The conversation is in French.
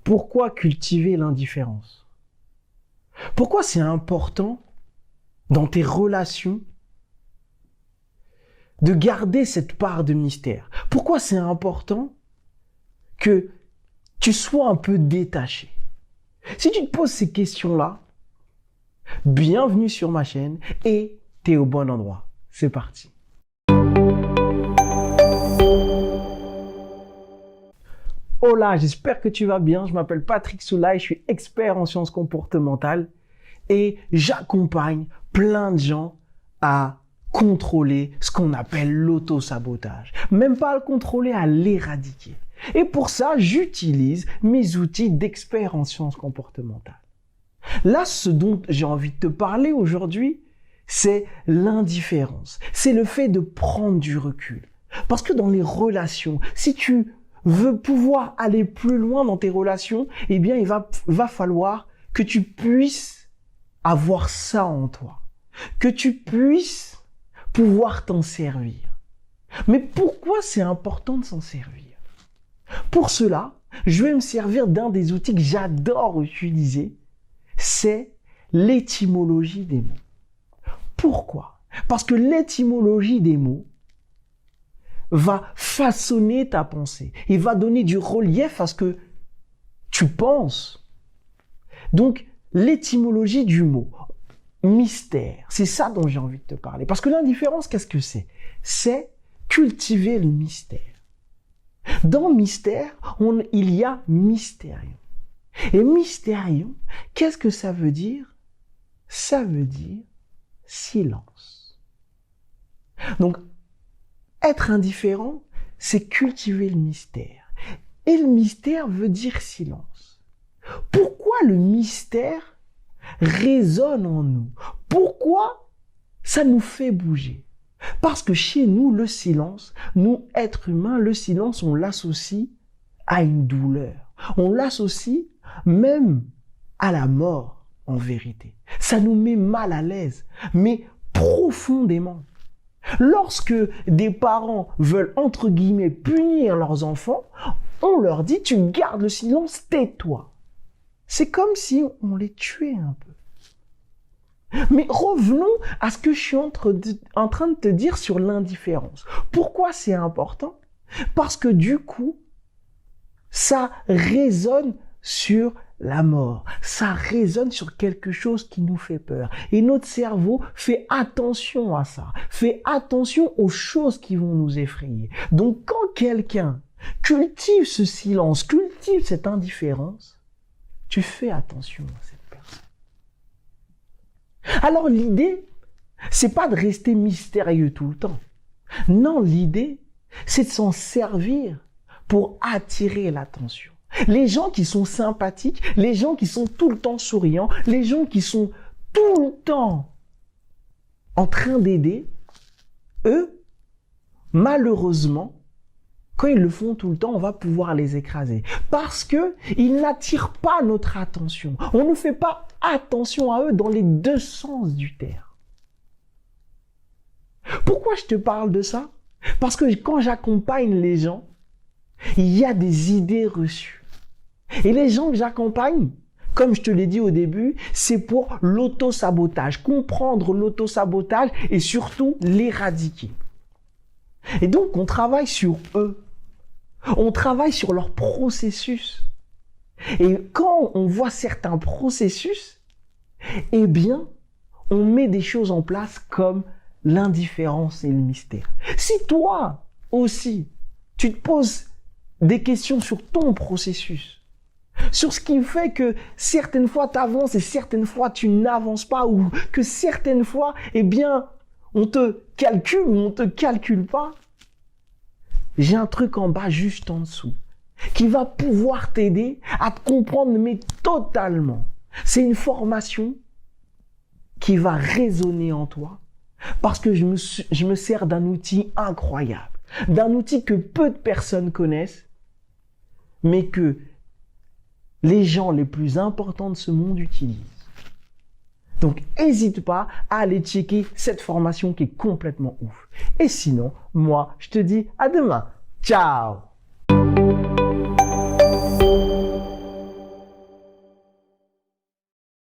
Pourquoi cultiver l'indifférence? Pourquoi c'est important dans tes relations de garder cette part de mystère? Pourquoi c'est important que tu sois un peu détaché? Si tu te poses ces questions-là, bienvenue sur ma chaîne et t'es au bon endroit. C'est parti. Hola, j'espère que tu vas bien. Je m'appelle Patrick Soulaye, je suis expert en sciences comportementales et j'accompagne plein de gens à contrôler ce qu'on appelle l'auto-sabotage. Même pas à le contrôler, à l'éradiquer. Et pour ça, j'utilise mes outils d'expert en sciences comportementales. Là, ce dont j'ai envie de te parler aujourd'hui, c'est l'indifférence. C'est le fait de prendre du recul. Parce que dans les relations, si tu veux pouvoir aller plus loin dans tes relations, eh bien, il va falloir que tu puisses avoir ça en toi. Que tu puisses pouvoir t'en servir. Mais pourquoi c'est important de s'en servir? Pour cela, je vais me servir d'un des outils que j'adore utiliser, c'est l'étymologie des mots. Pourquoi? Parce que l'étymologie des mots va façonner ta pensée. Il va donner du relief à ce que tu penses. Donc, l'étymologie du mot, mystère, c'est ça dont j'ai envie de te parler. Parce que l'indifférence, qu'est-ce que c'est? C'est cultiver le mystère. Dans mystère, il y a mystérium. Et mystérium, qu'est-ce que ça veut dire? Ça veut dire silence. Donc, être indifférent, c'est cultiver le mystère. Et le mystère veut dire silence. Pourquoi le mystère résonne en nous? Pourquoi ça nous fait bouger? Parce que chez nous, le silence, nous, êtres humains, le silence, on l'associe à une douleur. On l'associe même à la mort, en vérité. Ça nous met mal à l'aise, mais profondément. Lorsque des parents veulent, entre guillemets, punir leurs enfants, on leur dit, tu gardes le silence, tais-toi. C'est comme si on les tuait un peu. Mais revenons à ce que je suis en train de te dire sur l'indifférence. Pourquoi c'est important? Parce que du coup, ça résonne sur la mort. Ça résonne sur quelque chose qui nous fait peur. Et notre cerveau fait attention à ça. Fait attention aux choses qui vont nous effrayer. Donc quand quelqu'un cultive ce silence, cultive cette indifférence, tu fais attention à cette personne. Alors l'idée, c'est pas de rester mystérieux tout le temps. Non, l'idée, c'est de s'en servir pour attirer l'attention. Les gens qui sont sympathiques, les gens qui sont tout le temps souriants, les gens qui sont tout le temps en train d'aider, eux, malheureusement, quand ils le font tout le temps, on va pouvoir les écraser. Parce que ils n'attirent pas notre attention. On ne fait pas attention à eux dans les deux sens du terme. Pourquoi je te parle de ça? Parce que quand j'accompagne les gens, il y a des idées reçues. Et les gens que j'accompagne, comme je te l'ai dit au début, c'est pour l'auto-sabotage, comprendre l'auto-sabotage et surtout l'éradiquer. Et donc, on travaille sur eux. On travaille sur leur processus. Et quand on voit certains processus, eh bien, on met des choses en place comme l'indifférence et le mystère. Si toi aussi, tu te poses des questions sur ton processus, sur ce qui fait que certaines fois tu avances et certaines fois tu n'avances pas, ou que certaines fois, eh bien, on te calcule ou on te calcule pas, j'ai un truc en bas, juste en dessous, qui va pouvoir t'aider à te comprendre, mais totalement. C'est une formation qui va résonner en toi, parce que je me sers d'un outil incroyable, d'un outil que peu de personnes connaissent, mais que les gens les plus importants de ce monde utilisent. Donc, n'hésite pas à aller checker cette formation qui est complètement ouf. Et sinon, moi, je te dis à demain. Ciao!